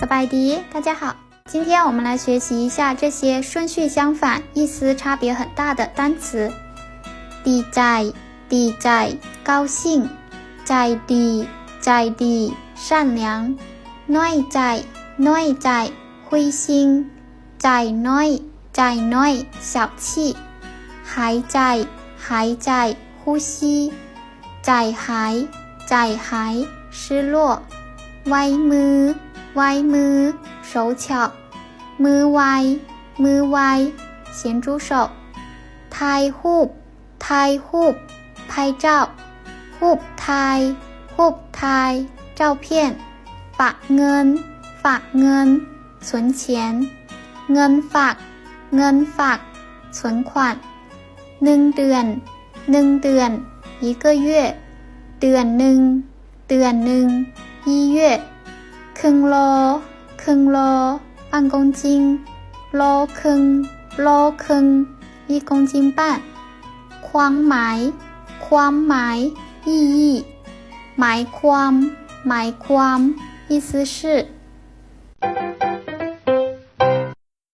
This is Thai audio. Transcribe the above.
สบายดี大家好今天我们来学习一下这些顺序相反意思差别很大的单词ดีใจดีใจ高兴ใจดีใจดี善良น้อยใจน้อยใจ灰心ใจน้อยใจน้อย小气หายใจหายใจ呼吸ใจหายใจหาย失落ไว้มือไว้มือ手巧มือไวมือไว咸猪手ถ่ายรูปถ่ายรูป拍照รูปถ่ายรูปถ่าย照片ฝากเงินฝากเงิน存钱เงินฝากเงินฝาก存款1เดือน1เดือน一个月เดือนหนึ่งเดือนหนึ่ง一月ครึ่งโลครึ่งโล半公斤โลครึ่งโลครึ่ง1公斤半ความหมายความหมาย意义หมายความหมายความ意思是